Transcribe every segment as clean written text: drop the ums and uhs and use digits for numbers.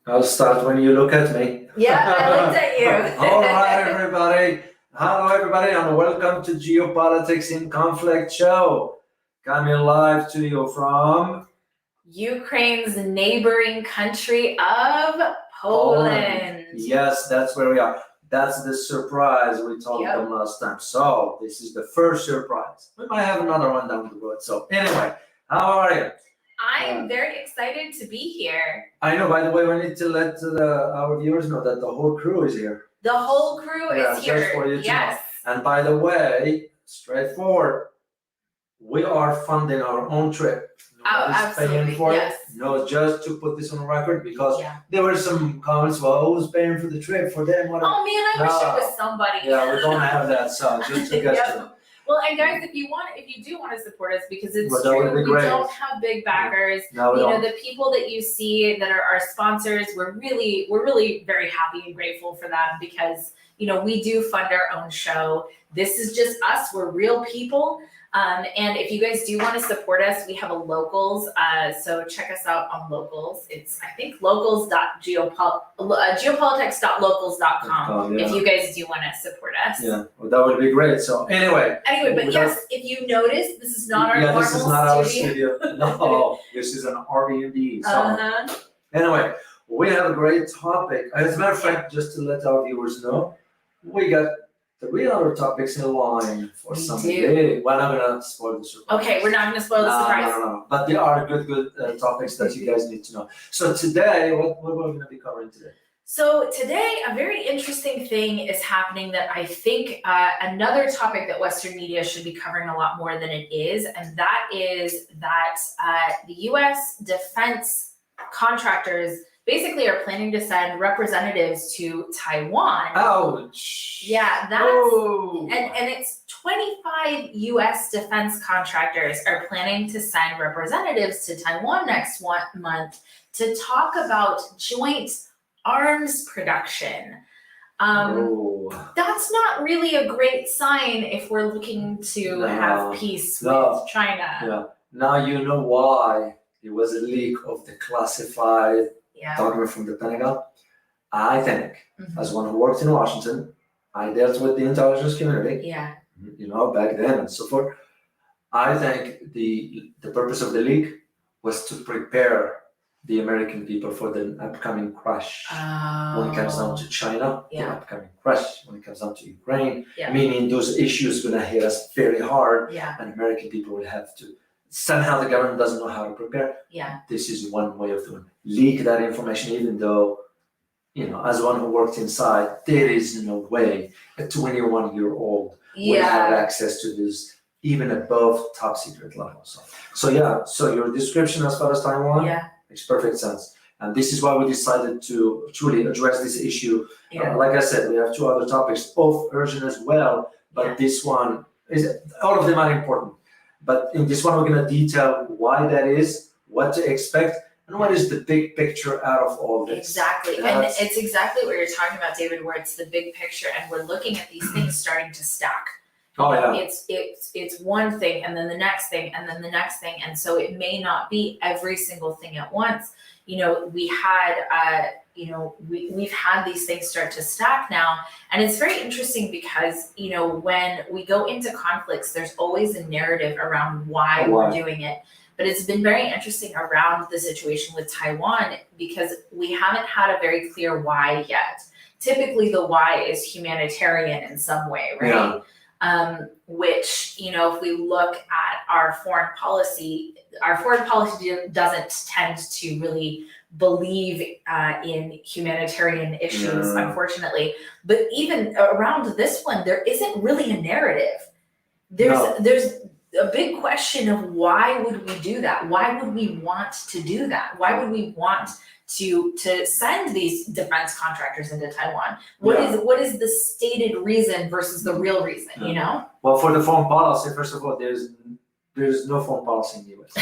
I'll start when you look at me. Yeah, I looked at you. All right, everybody. Hello, everybody, and welcome to Geopolitics in Conflict show. Coming live to you from Ukraine's neighboring country of Poland. Yes, that's where we are. That's the surprise we told them last time. So this is the first surprise. We might have another one down the road. So anyway, how are you? I'm very excited to be here. I know, by the way, we need to let our viewers know that the whole crew is here. The whole crew is here. Just for you to yes. know. And by the way, straightforward, we are funding our own trip. Absolutely, paying for yes. it. No, just to put this on record, because there were some comments, well, who's paying for the trip for them? Oh man, I wish it was somebody. Yeah, we don't have that, so just to get to. Well, and guys, if you do want to support us, because it's Well, true, we don't have big backers. No, we don't. The people that you see that are our sponsors, we're really very happy and grateful for them, because we do fund our own show. This is just us. We're real people. And if you guys do want to support us, we have a locals. So check us out on locals. It's, I think, geopolitics.locals.com. If you guys do want to support us. Yeah, well, that would be great. So anyway, but yes, if you notice, this is not our normal this is not our studio. No, this is an Airbnb. So anyway, we have a great topic. As a matter of fact, just to let our viewers know, we got 3 other topics in line for Sunday. We're not gonna spoil the surprise. Okay, we're not gonna spoil the surprise. No. But there are good topics that you guys need to know. So today, what are we gonna be covering today? So today, a very interesting thing is happening that I think another topic that Western media should be covering a lot more than it is, and that is that the U.S. defense contractors basically are planning to send representatives to Taiwan. Ouch. Yeah, and it's 25 U.S. defense contractors are planning to send representatives to Taiwan next month to talk about joint arms production. That's not really a great sign if we're looking to have peace with China. Yeah. Now you know why it was a leak of the classified document from the Pentagon. I think, as one who worked in Washington, I dealt with the intelligence community. Yeah. Back then and so forth. I think the purpose of the leak was to prepare the American people for the upcoming crash when it comes down to China, the upcoming crash when it comes down to Ukraine, meaning those issues gonna hit us very hard, and American people will have to. Somehow the government doesn't know how to prepare. Yeah. This is one way of doing it. Leak that information, even though, as one who worked inside, there is no way a 21-year-old would have access to this, even above top secret level. So your description as far as Taiwan makes perfect sense. And this is why we decided to truly address this issue. Like I said, we have 2 other topics, both urgent as well, but this one all of them are important. But in this one, we're going to detail why that is, what to expect, and what is the big picture out of all this. Exactly. And it's exactly what you're talking about, David, where it's the big picture, and we're looking at these things starting to stack. Oh, yeah. It's one thing, and then the next thing, and then the next thing. And so it may not be every single thing at once. We've had these things start to stack now. And it's very interesting because, when we go into conflicts, there's always a narrative around why we're doing it. But it's been very interesting around the situation with Taiwan, because we haven't had a very clear why yet. Typically the why is humanitarian in some way, right? Which, if we look at our foreign policy doesn't tend to really believe in humanitarian issues, unfortunately. But even around this one, there isn't really a narrative. There's a big question of why would we do that? Why would we want to do that? Why would we want to send these defense contractors into Taiwan? What is the stated reason versus the real reason, Well, for the foreign policy, first of all, there's no foreign policy in the US.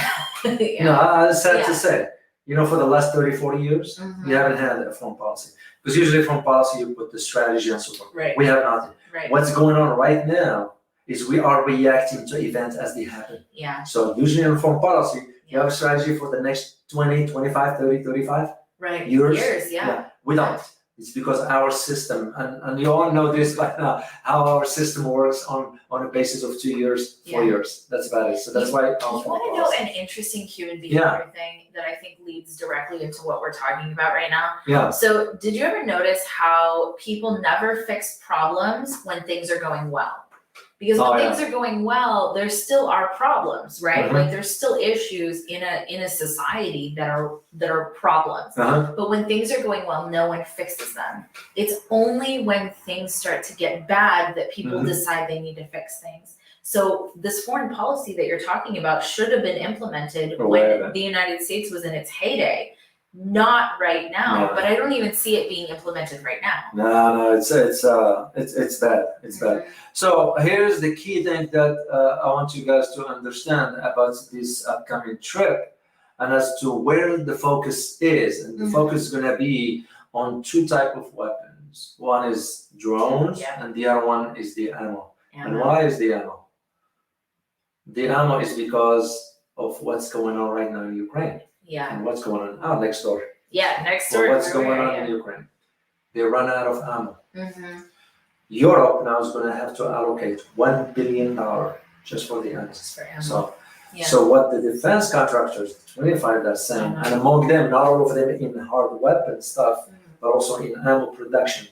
It's sad to say. For the last 30, 40 years, we haven't had a foreign policy. Because usually foreign policy, you put the strategy and so forth. Right. We have nothing. Right. What's going on right now is we are reacting to events as they happen. Yeah. So usually in foreign policy, you have a strategy for the next 20, 25, 30, 35, Right. Years? Yeah. We don't. It's because our system, and you all know this by now, how our system works on a basis of 2 years, 4 years. That's about it. So that's why. You want to know an interesting human behavior thing that I think leads directly into what we're talking about right now? Yeah. So did you ever notice how people never fix problems when things are going well? Because when things are going well, there still are problems, right? Mm-hmm. Like there's still issues in a society that are problems. But when things are going well, no one fixes them. It's only when things start to get bad that people decide they need to fix things. So this foreign policy that you're talking about should have been implemented when the United States was in its heyday. Not right now, but I don't even see it being implemented right now. No, it's bad. It's bad. So here's the key thing that I want you guys to understand about this upcoming trip, and as to where the focus is. And the focus is going to be on 2 types of weapons. One is drones, and the other one is the ammo. And why is the ammo? The ammo is because of what's going on right now in Ukraine. Yeah. And what's going on next door. Yeah, next door. What's going on in Ukraine? They run out of ammo. Europe now is going to have to allocate $1 billion just for the ammo. So what the defense contractors, 25, are saying, and among them, not all of them in hard weapon stuff, but also in ammo production.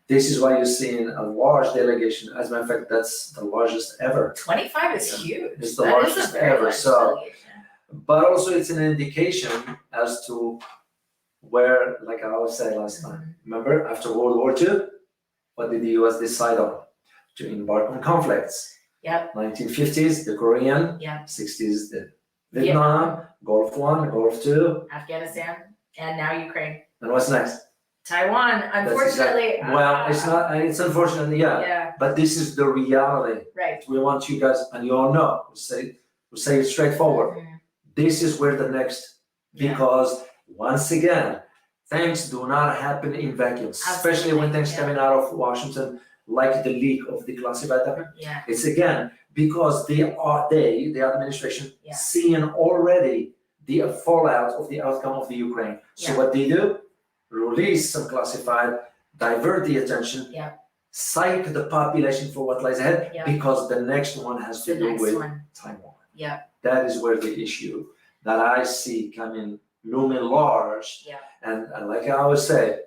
This is why you're seeing a large delegation. As a matter of fact, that's the largest ever. 25 is huge. It's the largest ever. So. But also it's an indication as to where, like I always said last time, remember after World War II, what did the US decide on? To embark on conflicts. 1950s, the Korean, 60s, the Vietnam, Gulf War, Gulf II, Afghanistan, and now Ukraine. And what's next? Taiwan, unfortunately. It's not, it's unfortunately, but this is the reality. Right. We want you guys, and you all know, we'll say it straightforward. This is where the next, because once again, things do not happen in vacuums, especially when things coming out of Washington, like the leak of the classified document. It's again because the administration seeing already the fallout of the outcome of the Ukraine. So what they do, release some classified, divert the attention, psych the population for what lies ahead, because the next one has to do with Taiwan. That is where the issue that I see coming looming large. And like I always say,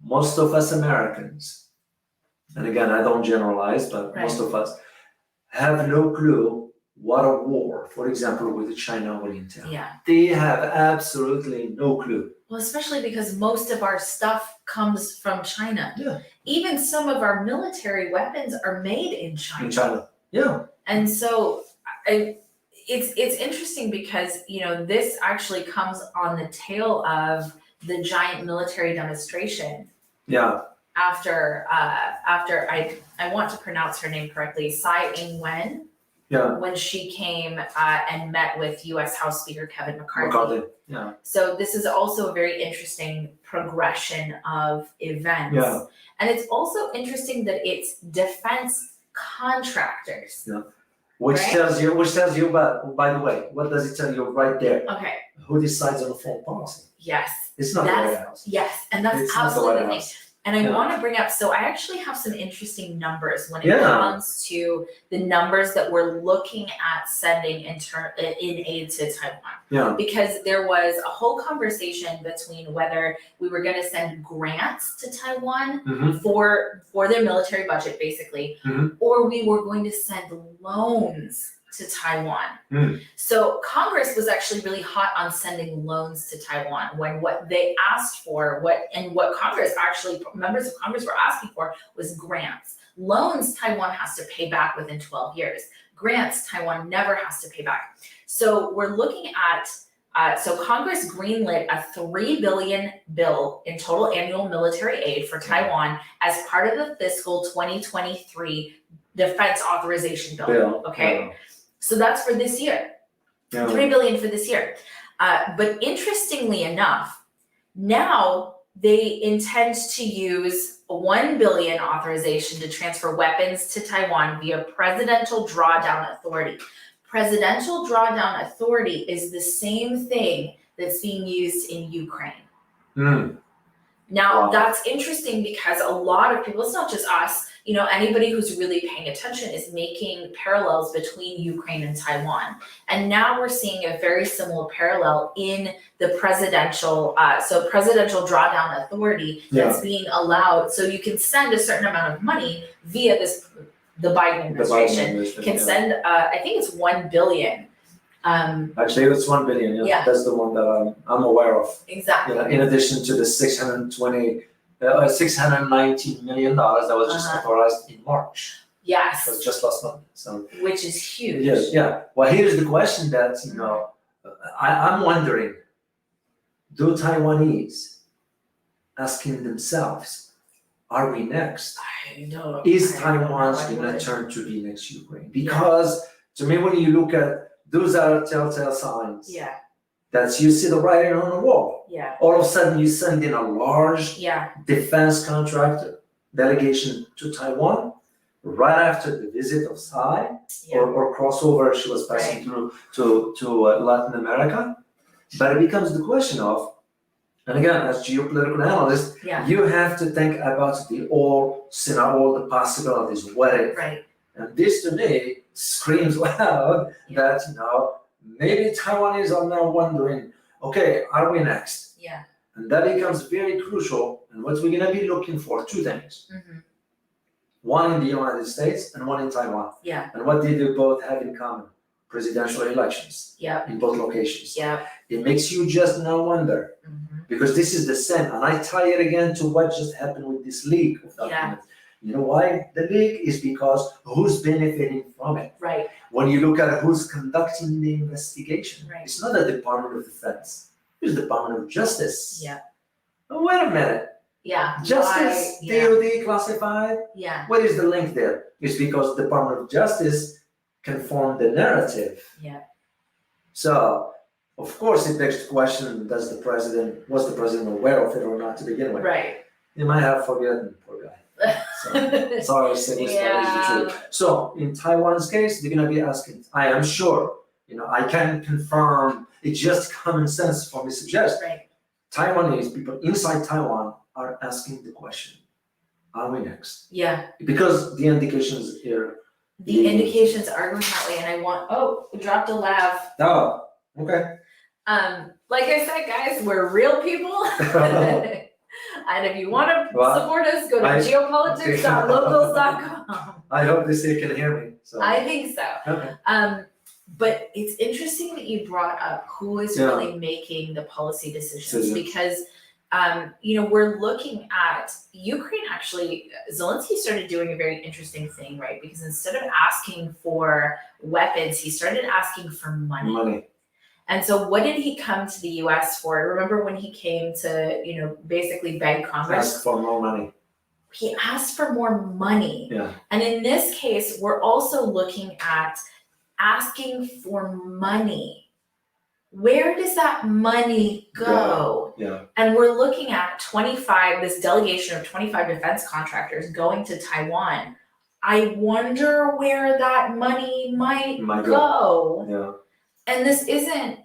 most of us Americans, and again, I don't generalize, but most of us have no clue what a war, for example, with China will entail. They have absolutely no clue. Well, especially because most of our stuff comes from China. Even some of our military weapons are made in China. And so it's interesting because, this actually comes on the tail of the giant military demonstration. After I want to pronounce her name correctly, Tsai Ing-wen. When she came and met with U.S. House Speaker Kevin McCarthy. So this is also a very interesting progression of events. And it's also interesting that it's defense contractors. Which tells you, but by the way, what does it tell you right there? Who decides on the foreign policy? It's not the White House. And that's absolutely the thing. And I want to bring up, so I actually have some interesting numbers when it comes to the numbers that we're looking at sending in aid to Taiwan. Because there was a whole conversation between whether we were going to send grants to Taiwan for their military budget, basically, or we were going to send loans to Taiwan. So Congress was actually really hot on sending loans to Taiwan when what they asked for, what Congress actually, members of Congress were asking for was grants. Loans, Taiwan has to pay back within 12 years. Grants, Taiwan never has to pay back. So we're looking at, so Congress greenlit a $3 billion bill in total annual military aid for Taiwan as part of the fiscal 2023 defense authorization bill. So that's for this year, $3 billion for this year. But interestingly enough, now they intend to use a $1 billion authorization to transfer weapons to Taiwan via Presidential Drawdown Authority. Presidential Drawdown Authority is the same thing that's being used in Ukraine. Now, Wow. that's interesting because a lot of people, it's not just us, anybody who's really paying attention is making parallels between Ukraine and Taiwan. And now we're seeing a very similar parallel in the presidential drawdown authority that's being allowed. So you can send a certain amount of money via the Biden administration can send, I think it's 1 billion. Actually, it's 1 billion. Yeah. That's the one that I'm aware of. Exactly. In addition to the $619 million that was just authorized in March. Yes. It was just last month. So. Which is huge. Yes. Yeah. Well, here's the question that I'm wondering: do Taiwanese asking themselves, "Are we next? Is Taiwan going to turn to be next Ukraine?" Because to me, when you look at those are telltale signs. Yeah. That you see the writing on the wall. Yeah. All of a sudden, you send in a large defense contractor delegation to Taiwan right after the visit of Tsai or crossover she was passing through to Latin America. But it becomes the question of, and again, as geopolitical analyst, you have to think about all the possibilities. What if? Right. And this to me screams loud that maybe Taiwanese are now wondering, okay, are we next? Yeah. And that becomes very crucial. And what we're gonna be looking for, two things. Mm-hmm. One in the United States and one in Taiwan. Yeah. And what they do both have in common? Presidential elections. Yeah. In both locations. Yeah. It makes you just now wonder. Mm-hmm. Because this is the same. And I tie it again to what just happened with this leak of documents. You know why the leak is because who's benefiting from it? Right. When you look at who's conducting the investigation, it's not the Department of Defense. It's the Department of Justice. Yeah. Oh, wait a minute. Yeah. Justice, DOD classified. Yeah. What is the link there? It's because the Department of Justice can form the narrative. Yeah. So, of course, it begs the question: was the president aware of it or not to begin with? Right. He might have forgotten, poor guy. So, sorry to say this, but it's the truth. So, in Taiwan's case, they're gonna be asking. I am sure. I can confirm. It's just common sense for me to suggest. Right. Taiwanese people inside Taiwan are asking the question: are we next? Yeah. Because the indications here. The indications are going that way, and we dropped a lav. Oh, okay. Like I said, guys, we're real people. And if you want to support us, go to geopolitics.locals.com. I hope this year can hear me. So. I think so. Okay. But it's interesting that you brought up who is really making the policy decisions because, we're looking at Ukraine. Actually, Zelensky started doing a very interesting thing, right? Because instead of asking for weapons, he started asking for money. And so what did he come to the US for? Remember when he came to, basically beg Congress? Ask for more money. He asked for more money. Yeah. And in this case, we're also looking at asking for money. Where does that money go? Yeah. And we're looking at this delegation of 25 defense contractors going to Taiwan. I wonder where that money might go. Yeah. And this isn't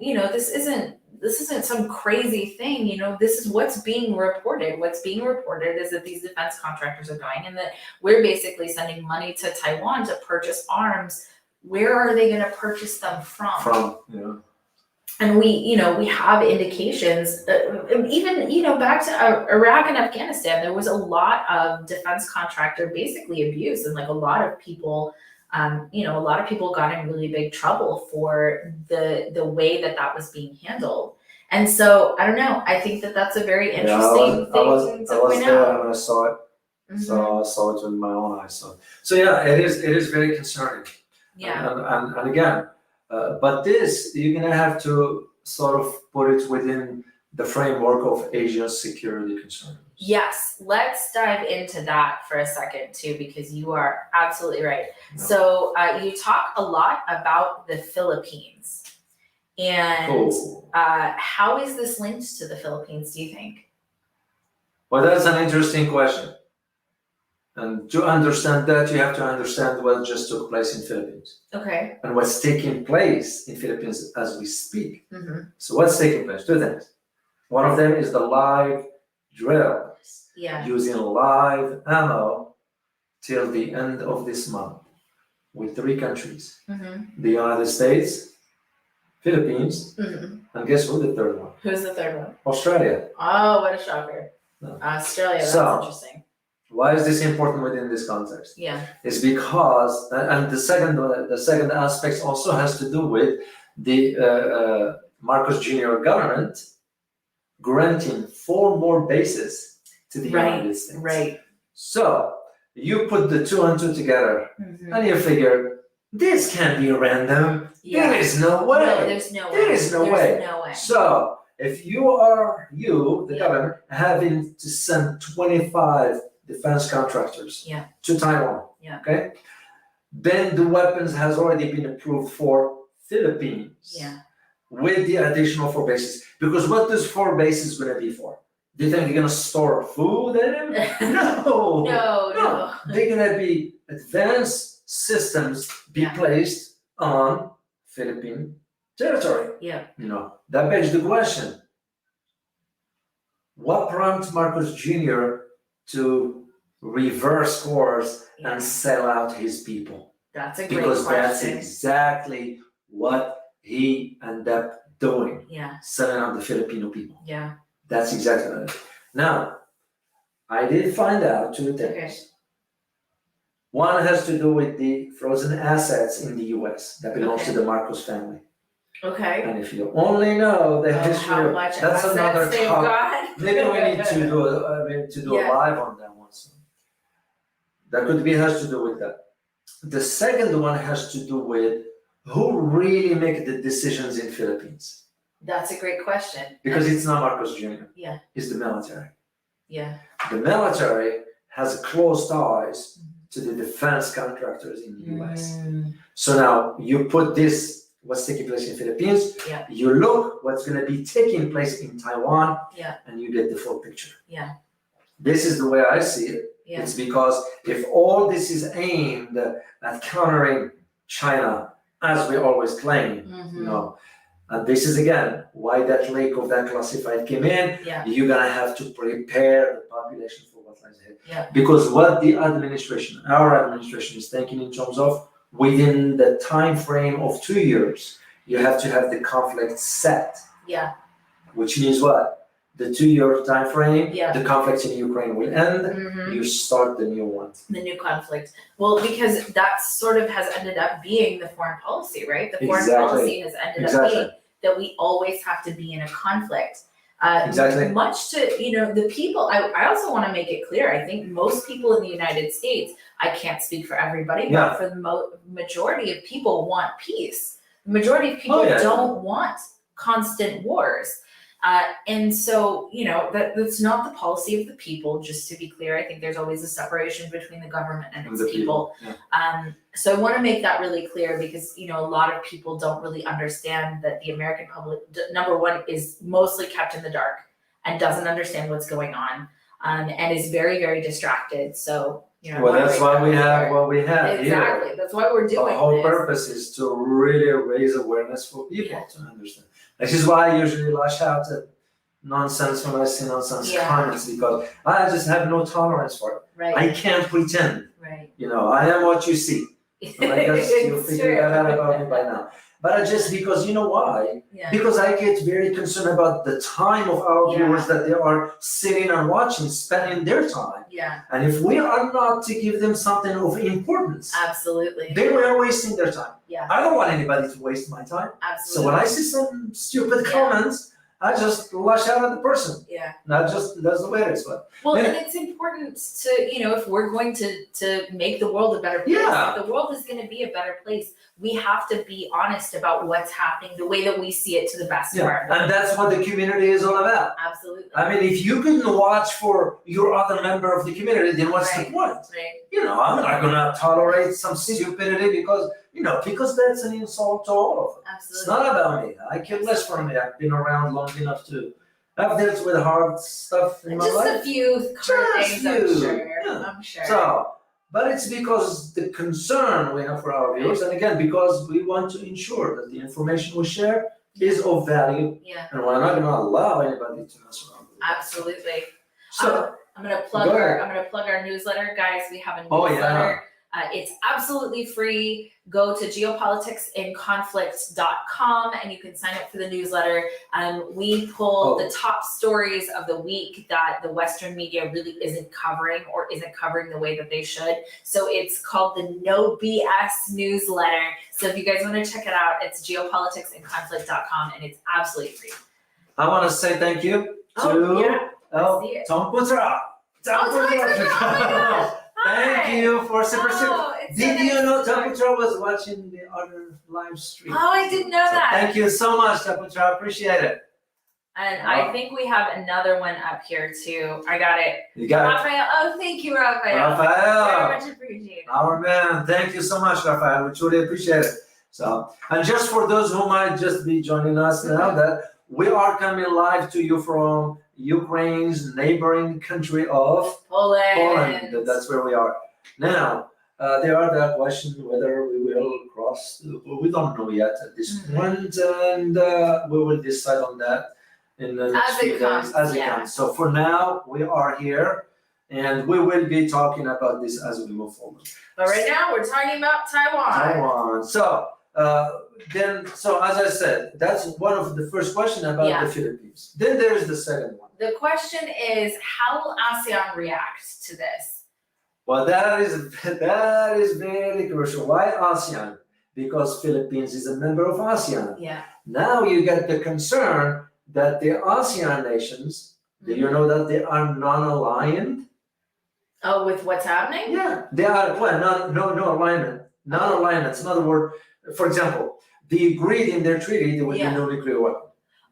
some crazy thing, this is what's being reported. What's being reported is that these defense contractors are going and that we're basically sending money to Taiwan to purchase arms. Where are they going to purchase them from? And we have indications, even back to Iraq and Afghanistan, there was a lot of defense contractor basically abuse and a lot of people got in really big trouble for the way that was being handled. And so, I don't know, I think that's a very interesting thing to point out. And I saw it. Mm-hmm. So I saw it with my own eyes. So yeah, it is very concerning. Yeah. And again, but this, you're gonna have to sort of put it within the framework of Asia's security concerns. Yes, let's dive into that for a second too, because you are absolutely right. Yeah. So you talk a lot about the Philippines, and how is this linked to the Philippines, do you think? Well, that's an interesting question. And to understand that, you have to understand what just took place in Philippines. Okay. And what's taking place in Philippines as we speak. Mm-hmm. So what's taking place? Two things. One of them is the live drills, Yeah. using live ammo till the end of this month with 3 countries. Mm-hmm. The United States, Philippines, Mm-hmm. and guess who the third one? Who's the third one? Australia. Oh, what a shocker. No. Australia, that's So, interesting. Why is this important within this context? Yeah. It's because, and the second aspect also has to do with the Marcos Jr. government granting 4 more bases to the United States. Right. So you put the 2 and 2 together, Mm-hmm. and you figure this can't be random. Yeah. There is no way. No, there's no way. There is no way. No way. So if you are the government, having to send 25 defense contractors to Taiwan, okay? Then the weapons has already been approved for Philippines. Yeah. With the additional 4 bases. Because what those 4 bases gonna be for? Do you think they're gonna store food in them? No. No. They're gonna be advanced systems placed on Philippine territory. Yeah. That begs the question. What prompted Marcos Jr. to reverse course and sell out his people? That's a great because question. That's exactly what he ended up doing. Yeah. Selling out the Filipino people. Yeah. That's exactly what it is. Now, I did find out 2 things. Okay. One has to do with the frozen assets in the US that belongs to the Marcos family. Okay. And if you only know the history how of much that's another assets they've topic. got. Maybe we need to do a live on that one soon. That has to do with that. The second one has to do with who really make the decisions in Philippines. That's a great question. Because it's not Marcos Jr. Yeah. It's the military. Yeah. The military has close ties to the defense contractors in the US. So now you put this, what's taking place in Philippines, you look what's going to be taking place in Taiwan, and you get the full picture. Yeah. This is the way I see it. Yeah. It's because if all this is aimed at countering China, as we always claim, and this is again why that lake of that classified came in. You're gonna have to prepare the population for what lies ahead. Because what the administration, our administration, is thinking in terms of within the time frame of 2 years, you have to have the conflict set. Yeah. Which means what? The 2-year time frame, Yeah. the conflict in Ukraine will end. You start the new one. The new conflict. Well, because that sort of has ended up being the foreign policy, right? The foreign policy has ended up being that we always have to be in a conflict. Much to, the people, I also want to make it clear, I think most people in the United States, I can't speak for everybody, but for the majority of people want peace. The majority of people don't want constant wars. And so, that's not the policy of the people, just to be clear. I think there's always a separation between the government and its people. So I want to make that really clear because, a lot of people don't really understand that the American public, number one, is mostly kept in the dark and doesn't understand what's going on, and is very, very distracted. So, well, that's why we have what we have exactly. here. That's why we're doing The whole this. purpose is to really raise awareness for people to understand. This is why I usually lash out at nonsense when I see nonsense comments, because I just have no tolerance for it. Right. I can't pretend. Right. I am what you see. And I guess you figured that out about me by now. But just because, why? Because I get very concerned about the time of our viewers that they are sitting and watching, spending their time. Yeah. And if we are not to give them something of importance, absolutely, they are wasting their time. Yeah. I don't want anybody to waste my time. Absolutely. So when I see some stupid comments, I just lash out at the person. Yeah. That's the way it is. But well, and it's important to, if we're going to make the world a better place, if the world is going to be a better place, we have to be honest about what's happening, the way that we see it to the best of our ability. And that's what the community is all about. Absolutely. I mean, if you can watch for your other member of the community, then what's the point? Right. I'm not going to tolerate some stupidity because that's an insult to all of them. Absolutely. It's not about me. I care less for me. I've been around long enough to have dealt with hard stuff in my life. Just a few hard things, I'm sure. Yeah. I'm sure. So, but it's because the concern we have for our viewers, and again, because we want to ensure that the information we share is of value, Yeah, and we're not gonna allow anybody to mess around with it. absolutely. So, I'm gonna plug Go ahead. our newsletter, guys. We have a Oh, newsletter. It's absolutely free. Go to geopoliticsinconflict.com and you can sign up for the newsletter. We pull the top stories of the week that the Western media really isn't covering or isn't covering the way that they should. So it's called the No BS newsletter. So if you guys want to check it out, it's geopoliticsinconflict.com and it's absolutely free. I wanna say thank you to See it. Tom Putra. Thank you for super. Did you know Taputra was watching the other live stream? Oh, I didn't know So that. thank you so much, Taputra. Appreciate it. And I think we have another one up here too. I got it. You got Raphael. Oh, thank you, Raphael. it. Raphael, Very much appreciated. our man. Thank you so much, Raphael. We truly appreciate it. So, and just for those who might just be joining us now, that we are coming live to you from Ukraine's neighboring country of Poland. That's where we are. Now, there are the question whether we will cross, we don't know yet at this point, and we will decide on that in the next few days as it comes. So for now, we are here, and we will be talking about this as we move forward. But right now, we're talking about Taiwan. So, so as I said, that's one of the first question about the Philippines. Then there's the second one. The question is, how will ASEAN react to this? Well, that is very crucial. Why ASEAN? Because Philippines is a member of ASEAN. Yeah. Now you get the concern that the ASEAN nations, do you know that they are non-aligned? Oh, with what's happening? Yeah, they are. Well, no alignment. Non-alignment. In other words, for example, they agreed in their treaty there would be no nuclear weapon.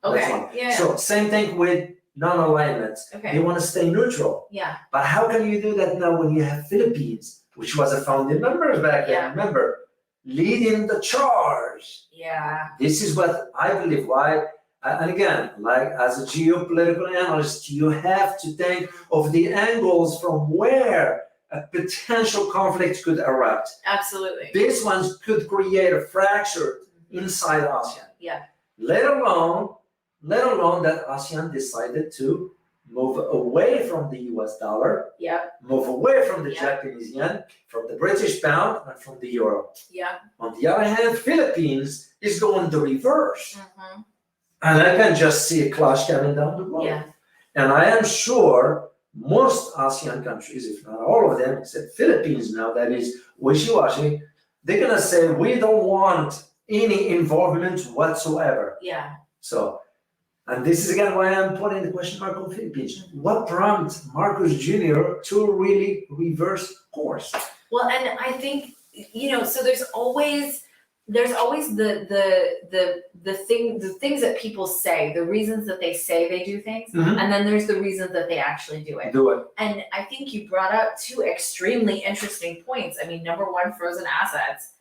That's one. Yeah. So same thing with non-alignments. Okay. They want to stay neutral. Yeah. But how can you do that now when you have Philippines, which was a founding member back then, remember, leading the charge? Yeah. This is what I believe. Why? And again, like as a geopolitical analyst, you have to think of the angles from where a potential conflict could erupt. Absolutely. These ones could create a fracture inside ASEAN. Yeah. Let alone that ASEAN decided to move away from the US dollar, move away from the Japanese yen, from the British pound, and from the euro. Yeah. On the other hand, Philippines is going the reverse. And I can just see a clash coming down the road. Yeah. And I am sure most ASEAN countries, if not all of them, except Philippines now, that is wishy-washy, they're gonna say, we don't want any involvement whatsoever. Yeah. So, and this is again why I'm putting the question mark on Philippines. What prompted Marcos Jr. to really reverse course? Well, and I think, so there's always the things that people say, the reasons that they say they do things, and then there's the reasons that they actually do it. And I think you brought up two extremely interesting points. I mean, number one, frozen assets.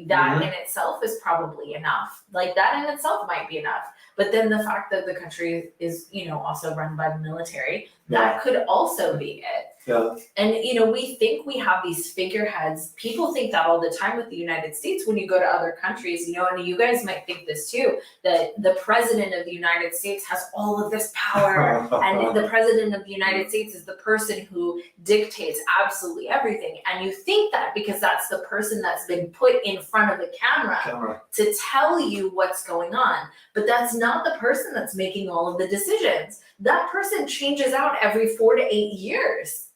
That in itself is probably enough. Like that in itself might be enough. But then the fact that the country is, also run by the military, that could also be it. Yeah. And, we think we have these figureheads. People think that all the time with the United States when you go to other countries, and you guys might think this too, that the president of the United States has all of this power and the president of the United States is the person who dictates absolutely everything. And you think that because that's the person that's been put in front of the camera to tell you what's going on. But that's not the person that's making all of the decisions. That person changes out every 4 to 8 years.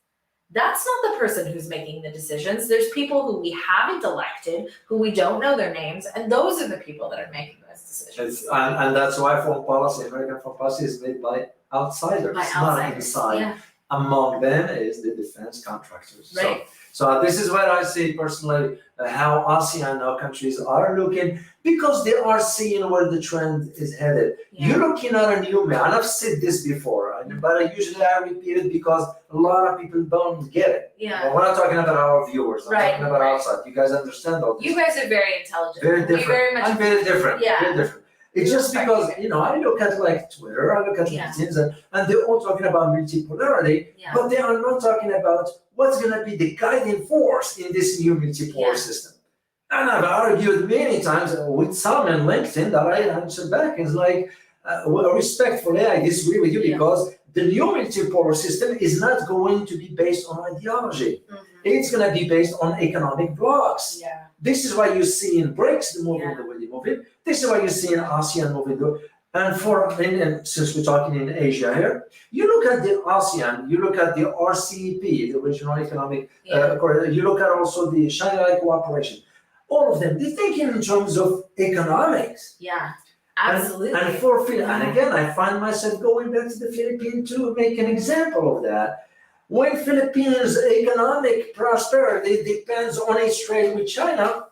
That's not the person who's making the decisions. There's people who we haven't elected, who we don't know their names, and those are the people that are making those decisions. And that's why foreign policy, American foreign policy is made by outsiders, not inside. Yeah. Among them is the defense contractors. Right. So this is what I see personally, how ASEAN countries are looking, because they are seeing where the trend is headed. Yeah. You're looking at a new man. I've said this before, but I usually repeat it because a lot of people don't get it. Yeah. Well, we're not talking about our viewers. I'm Right, talking about outside. You guys understand all this. You guys are very intelligent. Very We different. very much. I'm very different. Yeah. Very different. It's just because, I look at like Twitter, I look at LinkedIn, and they're all talking about multipolarity, but they are not talking about what's going to be the guiding force in this new multipolar system. And I've argued many times with some in LinkedIn that I answer back. It's like, well, respectfully, I disagree with you because the new multipolar system is not going to be based on ideology. It's going to be based on economic blocks. Yeah. This is why you see in BRICS the moving the way they move it. This is why you see in ASEAN moving the. And since we're talking in Asia here, you look at the ASEAN, you look at the RCEP, the Regional Economic Corridor, you look at also the Shanghai Cooperation. All of them, they're thinking in terms of economics. Yeah, absolutely. And again, I find myself going back to the Philippines to make an example of that. When Philippines' economic prosperity depends on its trade with China,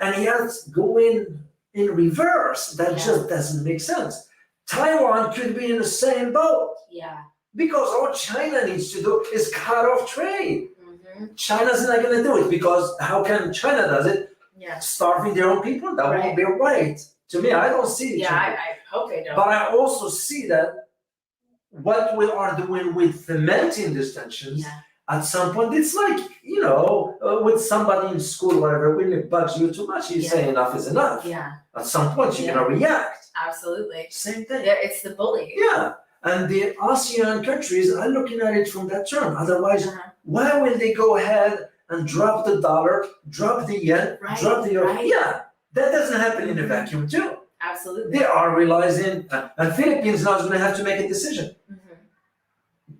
and yet going in reverse, that just doesn't make sense. Taiwan could be in the same boat. Because all China needs to do is cut off trade. China's not going to do it because how can China does it? Starving their own people? That won't be right. To me, I don't see it. I hope they don't. But I also see that what we are doing with cementing these tensions, at some point, it's like, with somebody in school, whatever, when it bugs you too much, you say enough is enough. At some point, you're going to react. Absolutely. Same thing. Yeah, it's the bully. Yeah. And the ASEAN countries are looking at it from that term. Otherwise, why will they go ahead and drop the dollar, drop the yen, drop the euro? Yeah, that doesn't happen in a vacuum too. Absolutely. They are realizing, and Philippines now is going to have to make a decision.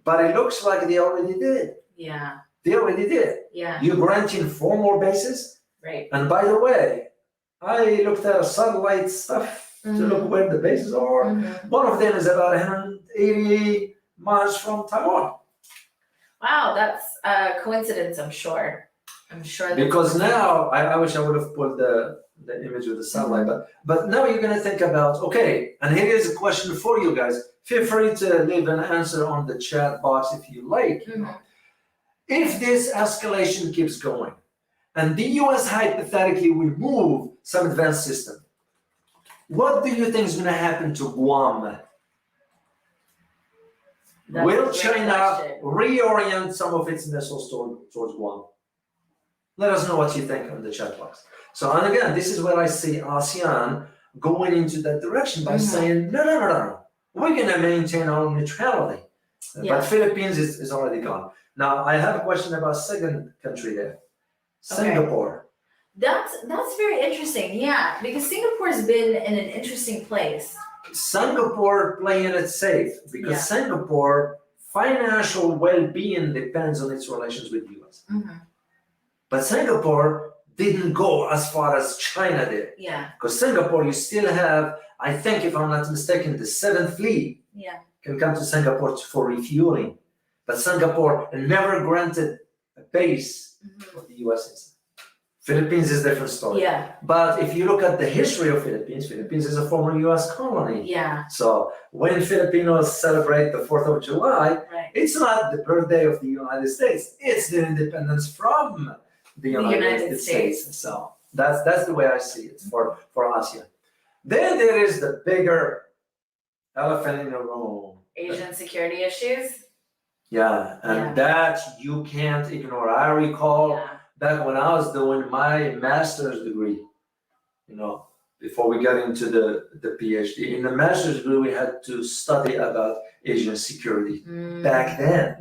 But it looks like they already did. Yeah. They already did. Yeah. You're granting 4 more bases. Right. And by the way, I looked at satellite stuff to look where the bases are. One of them is about 180 miles from Taiwan. Wow, that's a coincidence, I'm sure. Because now, I wish I would have put the image of the satellite, but now you're going to think about, okay, and here is a question for you guys. Feel free to leave an answer on the chat box if you like. If this escalation keeps going, and the US hypothetically will move some advanced system, what do you think is going to happen to Guam? Will China reorient some of its missiles towards Guam? Let us know what you think on the chat box. So, and again, this is where I see ASEAN going into that direction by saying, no. We're going to maintain our neutrality. But Philippines is already gone. Now, I have a question about second country there. Singapore. That's very interesting, because Singapore's been in an interesting place. Singapore playing it safe because Singapore financial well-being depends on its relations with the US. But Singapore didn't go as far as China did. Because Singapore, you still have, I think if I'm not mistaken, the 7th Fleet can come to Singapore for refueling. But Singapore never granted a base for the US. Philippines is a different story. But if you look at the history of Philippines is a former US colony. So when Filipinos celebrate the 4th of July, it's not the birthday of the United States. It's the independence from the United States. So that's the way I see it for ASEAN. Then there is the bigger elephant in the room. Asian security issues. And that you can't ignore. I recall back when I was doing my master's degree, before we got into the PhD. In the master's degree, we had to study about Asian security back then.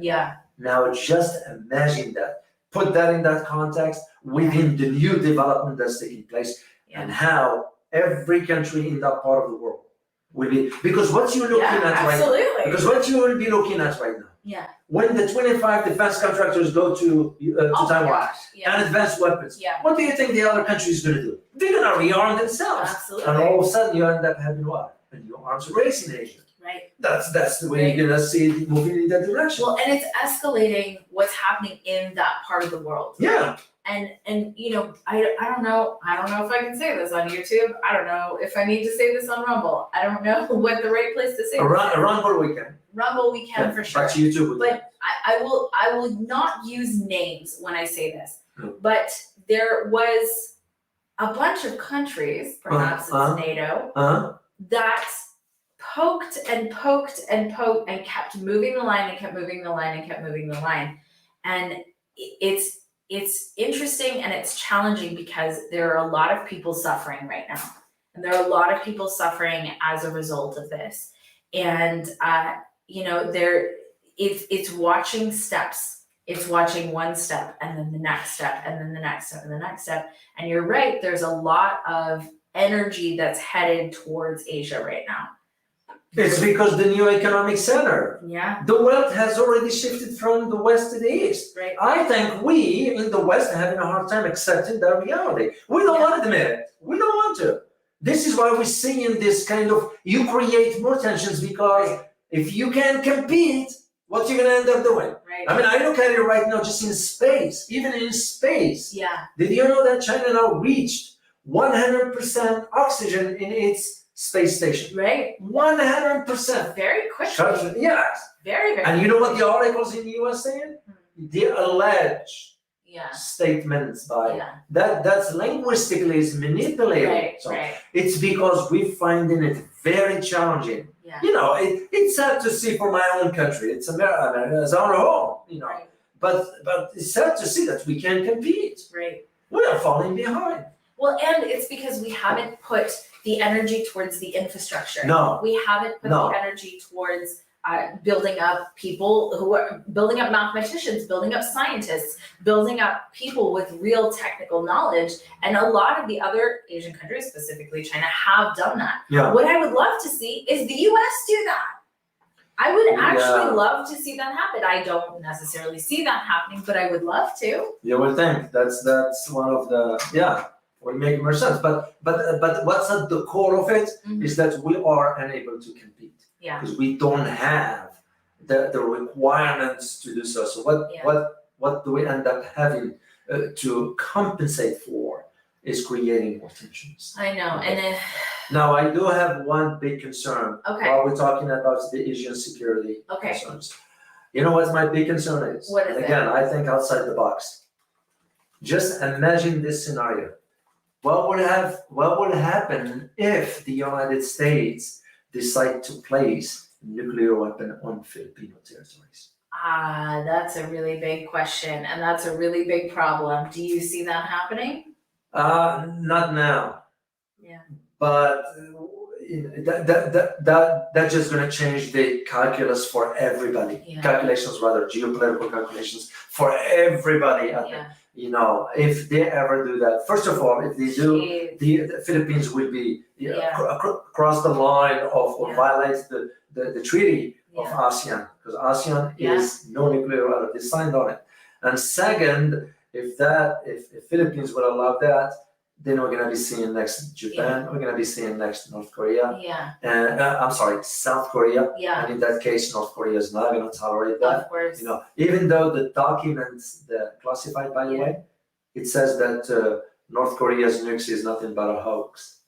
Now just imagine that. Put that in that context within the new development that's taking place and how every country in that part of the world will be, because what you're looking at right now, because what you will be looking at right now, when the 25 defense contractors go to Taiwan and advance weapons, what do you think the other country is going to do? They're going to rearm themselves. And all of a sudden you end up having what? A new arms race in Asia. That's the way you're gonna see it moving in that direction. Well, and it's escalating what's happening in that part of the world. And I don't know if I can say this on YouTube. I don't know if I need to say this on Rumble. I don't know what the right place to say this. Rumble we can. Rumble we can for sure. But YouTube. But I will not use names when I say this. But there was a bunch of countries, perhaps it's NATO, that poked and kept moving the line and kept moving the line and kept moving the line. And it's it's interesting and it's challenging because there are a lot of people suffering right now. And there are a lot of people suffering as a result of this. And, it's watching steps. It's watching one step and then the next step and then the next step and the next step. And you're right, there's a lot of energy that's headed towards Asia right now. It's because the new economic center. Yeah. The wealth has already shifted from the west to the east. Right. I think we in the west are having a hard time accepting that reality. We don't want to admit it. We don't want to. This is why we're seeing this kind of, you create more tensions because if you can't compete, what you're gonna end up doing? Right. I mean, I look at it right now just in space, even in space. Yeah. Did you know that China now reached 100% oxygen in its space station? Right. 100%. Very quickly. Yes. Very, very And you know what the articles in the US saying? The alleged statements by that's linguistically is manipulated. Right, so right. it's because we're finding it very challenging. Yeah. You know, it's sad to see for my own country. It's America as our home, you know. Right. But it's sad to see that we can't compete. Right. We are falling behind. Well, and it's because we haven't put the energy towards the infrastructure. No. We haven't put the energy towards building up people who are building up mathematicians, building up scientists, building up people with real technical knowledge. And a lot of the other Asian countries, specifically China, have done that. Yeah. What I would love to see is the US do that. I would actually love to see that happen. I don't necessarily see that happening, but I would love to. You would think that's one of the would make more sense. But what's at the core of it is that we are unable to compete. Yeah. Because we don't have the requirements to do so. So what do we end up having to compensate for is creating more tensions. I know, and then now I do have one big concern while we're talking about the Asian security concerns. You know what my big concern is? What is it? Again, I think outside the box. Just imagine this scenario. What would happen if the United States decide to place a nuclear weapon on Filipino territories? That's a really big question, and that's a really big problem. Do you see that happening? Not now. Yeah. But that's just going to change the calculus for everybody. Yeah. Geopolitical calculations for everybody. You know, if they ever do that, first of all, if they do, the Philippines will be cross the line of or violates the treaty of ASEAN, because ASEAN is no nuclear weapon. They signed on it. And second, if Philippines would allow that, then we're going to be seeing next Japan. We're going to be seeing next North Korea. And I'm sorry, South Korea. And in that case, North Korea is not going to tolerate that. Of course. You know, even though the documents, the classified by the way, it says that North Korea's nukes is nothing but a hoax.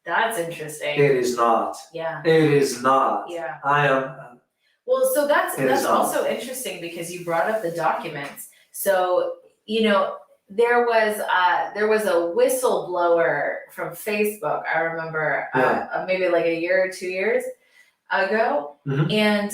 That's interesting. It is not. Yeah. It is not. Yeah. I am. Well, so that's also interesting because you brought up the documents. So, you know, there was a whistleblower from Facebook. I remember maybe like a year or 2 years ago, and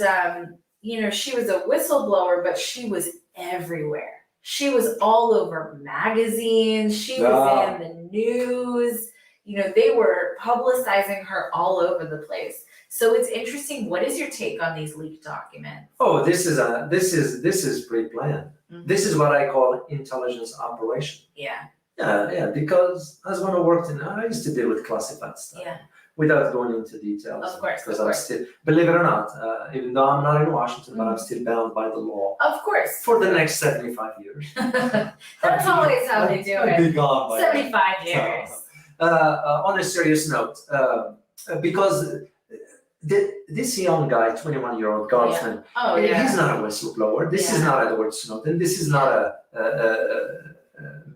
you know, she was a whistleblower, but she was everywhere. She was all over magazines. She was in the news. You know, they were publicizing her all over the place. So it's interesting. What is your take on these leaked documents? Oh, this is pre-planned. This is what I call intelligence operation. Yeah, because as when I used to deal with classified stuff. Without going into details. Of course, because I'm still, believe it or not, even though I'm not in Washington, but I'm still bound by the law. Of course. For the next 75 years. That's always how they do it. I'll be gone by 75 years. On a serious note, because this young guy, 21-year-old Garfman, he's not a whistleblower. This is not Edward Snowden. This is not a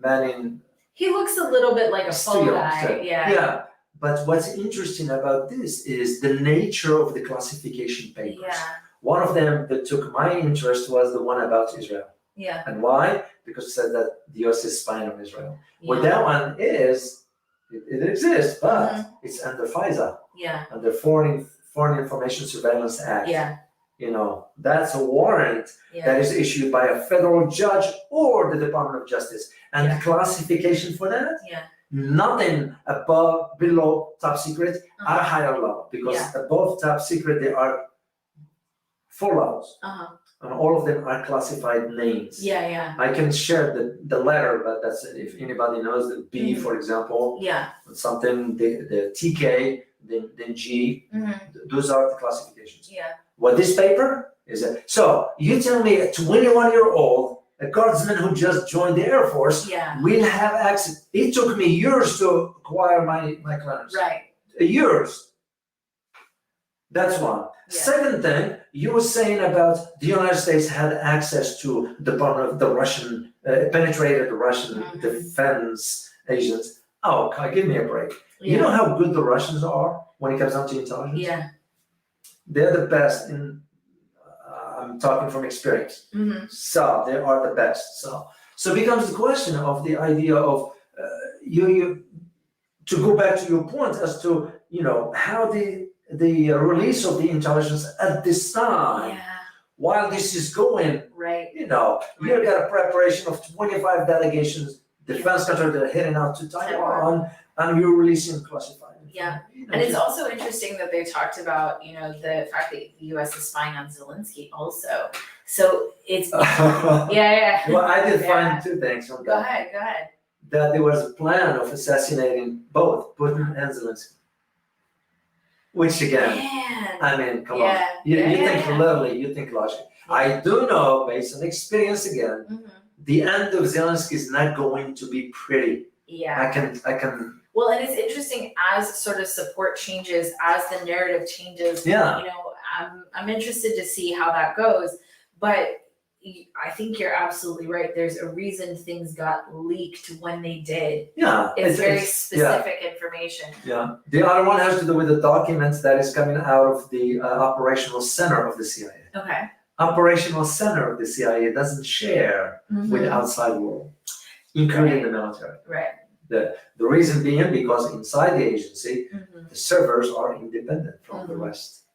man in. He looks a little bit like a fall guy. Yeah. But what's interesting about this is the nature of the classification papers. One of them that took my interest was the one about Israel. And why? Because it said that the US is spying on Israel. Well, that one is, it exists, but it's under FISA, under Foreign Information Surveillance Act. that's a warrant that is issued by a federal judge or the Department of Justice. And the classification for that, nothing below top secret are higher level, because above top secret there are 4 levels. And all of them are classified names. I can share the letter, but that's if anybody knows the B, for example, something the TK, then G. Those are the classifications. What this paper is so you tell me a 21-year-old, a guardsman who just joined the Air Force, will have access. It took me years to acquire my clearance. Years. That's one. Second thing, you were saying about the United States had access to the Department of the Russian, penetrated the Russian defense agents. Oh, give me a break. You know how good the Russians are when it comes down to intelligence? They're the best in, I'm talking from experience. So they are the best. So becomes the question of the idea of, you to go back to your point as to, how the release of the intelligence at this time, while this is going, you've got a preparation of 25 delegations, defense contractors heading out to Taiwan, and you're releasing classified. And it's also interesting that they talked about, the fact that the US is spying on Zelensky also. So it's, Well, I did find 2 things from that. Go ahead. That there was a plan of assassinating both Putin and Zelensky. Which again, I mean, come on. You think clearly, you think logic. I do know, based on experience again, the end of Zelensky is not going to be pretty. I can. Well, and it's interesting as sort of support changes, as the narrative changes. I'm interested to see how that goes. But I think you're absolutely right. There's a reason things got leaked when they did. It's very specific information. The other one has to do with the documents that is coming out of the operational center of the CIA. Operational center of the CIA doesn't share with the outside world, including the military. The reason being because inside the agency, the servers are independent from the rest.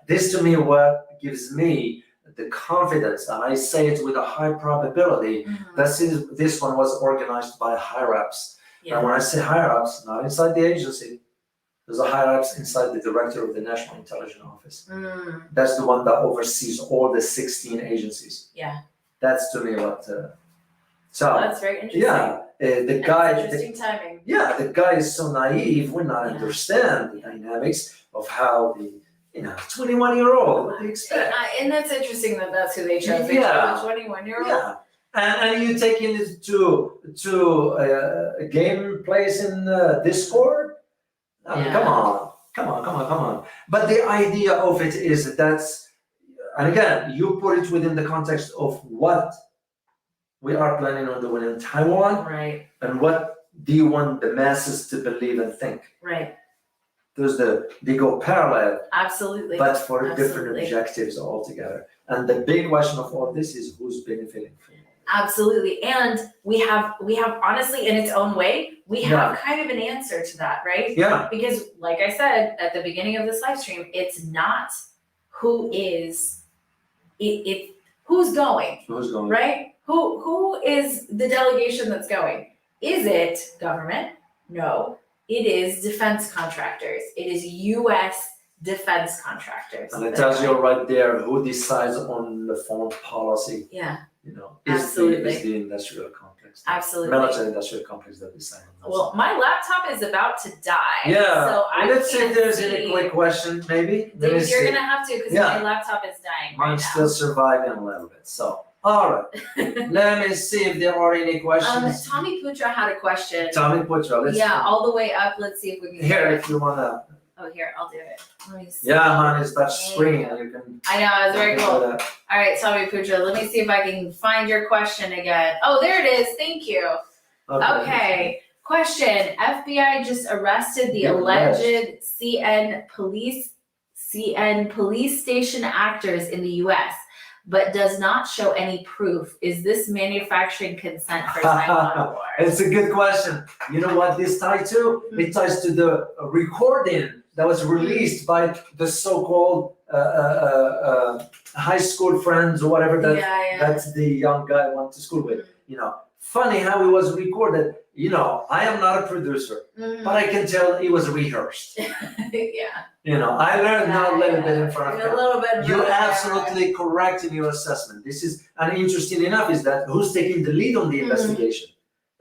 This to me what gives me the confidence, and I say it with a high probability, that this one was organized by higher-ups. And when I say higher-ups, not inside the agency, there's a higher-ups inside the director of the National Intelligence Office. That's the one that oversees all the 16 agencies. That's to me what. So that's very interesting. The guy. Interesting timing. The guy is so naive, would not understand the dynamics of how the 21-year-old, what do you expect? And that's interesting that that's who they chose. They chose a 21-year-old. And you taking it to a game place in Discord? I mean, come on. But the idea of it is that's, and again, you put it within the context of what we are planning on doing in Taiwan, and what do you want the masses to believe and think? They go parallel. Absolutely. But for different objectives altogether. And the big question of all this is who's benefiting from it. Absolutely. And we have honestly, in its own way, we have kind of an answer to that, right? Because like I said at the beginning of this live stream, it's not who is who's going. Right? Who is the delegation that's going? Is it government? No. It is defense contractors. It is US defense contractors. And it tells you right there who decides on the foreign policy. Is the industrial complex. Military industrial complex that decide on Well, my laptop is about to die. So let's see if there's any quick question, maybe. You're gonna have to, because my laptop is dying. Mine's still surviving a little bit. So, all right. Let me see if there are any questions. Tommy Putra had a question. Tommy Putra, let's all the way up. Let's see if we can Here, if you wanna. Oh, here, I'll do it. Let me see. Mine is touch screen. You can. I know, it's very cool. All right, Tommy Putra, let me see if I can find your question again. Oh, there it is. Thank you. Okay. Question: FBI just arrested the alleged CN police station actors in the U.S., but does not show any proof. Is this manufacturing consent for Taiwan War? It's a good question. You know what this ties to? It ties to the recording that was released by the so-called high school friends or whatever that Yeah. that's the young guy went to school with. Funny how it was recorded. I am not a producer, but I can tell it was rehearsed. Yeah. I learned now a little bit in front of A camera. little bit. You're absolutely correct in your assessment. This is, and interesting enough is that who's taking the lead on the investigation?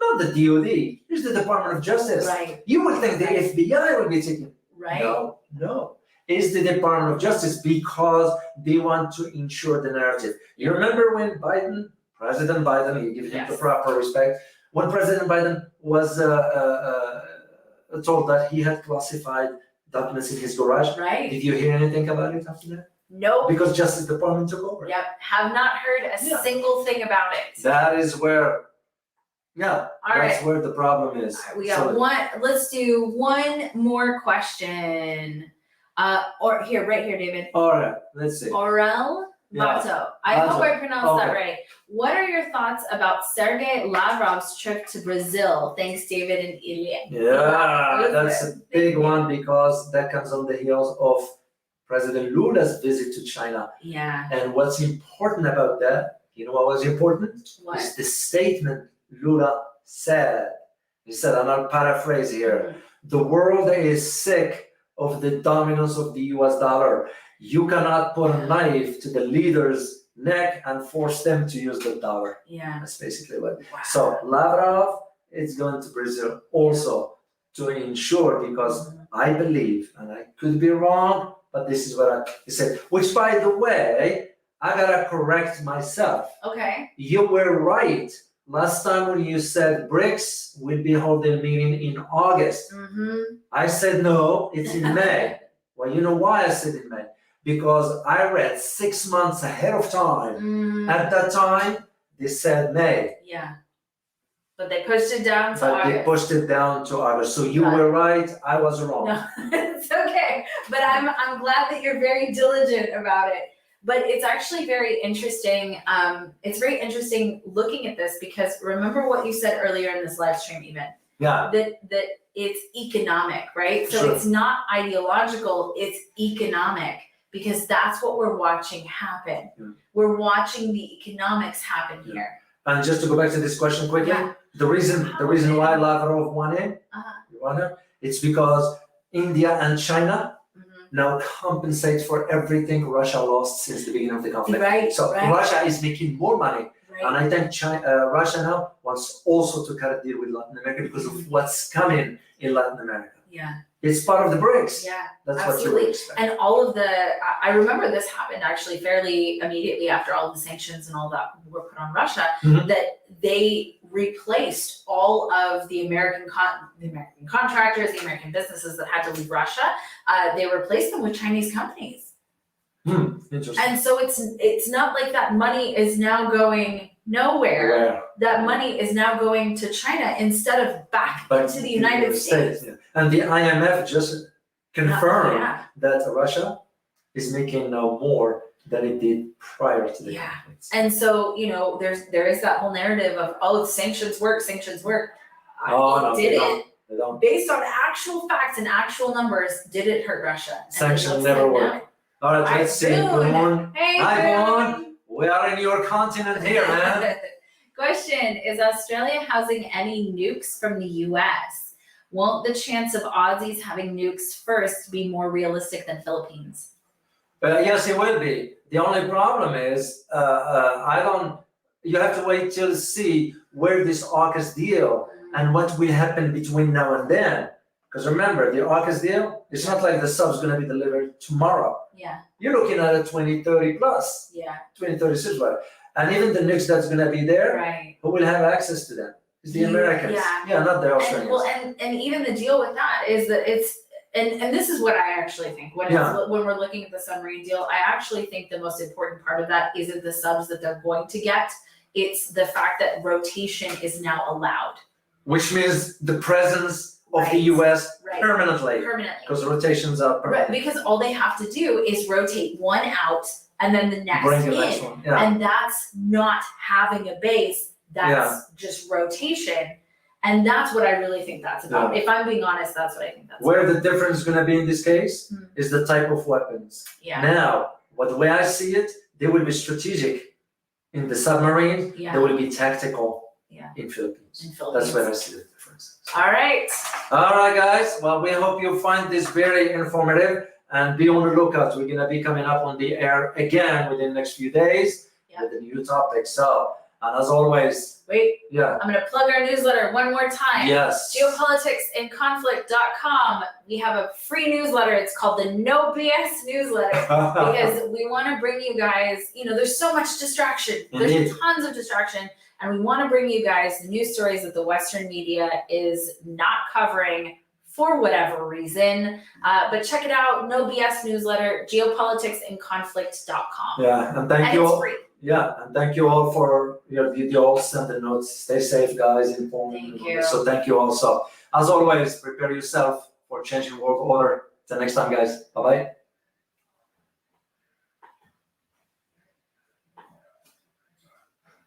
Not the DOD, it's the Department of Justice. Right. You would think the FBI would be taking. Right. No. It's the Department of Justice because they want to ensure the narrative. You remember when President Biden, you give him the proper respect, when President Biden was told that he had classified documents in his garage. Right. Did you hear anything about it after that? Nope. Because Justice Department took over. Yep. Have not heard a single thing about it. That is where, that's where the problem is. All right, we got one. Let's do one more question. Right here, David. All right, let's see. Orel Vato. I hope I pronounced that right. What are your thoughts about Sergei Lavrov's trip to Brazil? Thanks, David and Ilya. Yeah, that's a big one because that comes on the heels of President Lula's visit to China. Yeah. And what's important about that, what was important? What? Is the statement Lula said. He said, and I'll paraphrase here, the world is sick of the dominance of the US dollar. You cannot put a knife to the leader's neck and force them to use the dollar. Yeah. That's basically what. Wow. So Lavrov is going to Brazil also to ensure, because I believe, and I could be wrong, but this is what he said, which by the way, I gotta correct myself. Okay. You were right. Last time when you said BRICS will be holding a meeting in August. I said no, it's in May. Well, you know why I said in May? Because I read 6 months ahead of time. At that time, they said May. Yeah. But they pushed it down to August. They pushed it down to August. So you were right, I was wrong. No, it's okay. But I'm glad that you're very diligent about it. But it's actually very interesting. It's very interesting looking at this because remember what you said earlier in this live stream even. Yeah. That it's economic, right? So it's not ideological, it's economic because that's what we're watching happen. We're watching the economics happen here. And just to go back to this question quickly, the reason why Lavrov won it, it's because India and China now compensate for everything Russia lost since the beginning of the conflict. Russia is making more money. And I think Russia now wants also to cut a deal with Latin America because of what's coming in Latin America. Yeah. It's part of the BRICS. Yeah, that's absolutely. what you expect. And all of I remember this happened actually fairly immediately after all the sanctions and all that were put on Russia, that they replaced all of the American contractors, the American businesses that had to leave Russia. They replaced them with Chinese companies. Interesting. And so it's not like that money is now going nowhere. That money is now going to China instead of back into the United States. And the IMF just confirmed that Russia is making now more than it did prior to the conflict. And so, there is that whole narrative of, sanctions work. No, did they it? They don't. Based on actual facts and actual numbers, did it hurt Russia? Sanctions never work. All right, let's see. Good morning. Hey, hi, Boone. We are in your continent here, man. Question, is Australia housing any nukes from the US? Won't the chance of Aussies having nukes first be more realistic than Philippines? Yes, it will be. The only problem is, you have to wait till see where this AUKUS deal and what will happen between now and then. Because remember, the AUKUS deal, it's not like the sub's going to be delivered tomorrow. Yeah. You're looking at a 2030 plus. Yeah. 2036, right? And even the nukes that's going to be there, who will have access to them? It's the Americans. Yeah, not the Australians. And even the deal with that is that it's, and this is what I actually think when we're looking at the submarine deal, I actually think the most important part of that isn't the subs that they're going to get. It's the fact that rotation is now allowed. Which means the presence of the US permanently. Because rotations are permanent. Right, because all they have to do is rotate one out and then the next Bring the next one. Yeah. And that's not having a base, that's just rotation. And that's what I really think that's about. If I'm being honest, that's what I think that's Where about. the difference is going to be in this case is the type of weapons. Yeah. Now, the way I see it, they will be strategic in the submarine. Yeah. They will be tactical in Philippines. That's where I see the difference. All right. All right, guys. Well, we hope you find this very informative, and be on the lookout. We're going to be coming up on the air again within the next few days with a new topic. So, and as always, I'm going to plug our newsletter one more time. Yes. Geopoliticsandconflict.com. We have a free newsletter. It's called the No BS newsletter because we want to bring you guys, there's so much distraction. There's tons of distraction. And we want to bring you guys the news stories that the Western media is not covering for whatever reason. But check it out. No BS newsletter, geopoliticsandconflict.com. Yeah, and thank you it's all. free. Yeah, and thank you all for your videos and the notes. Stay safe, guys. Informed. Thank you. So thank you also. As always, prepare yourself for changing world order. Till next time, guys. Bye-bye.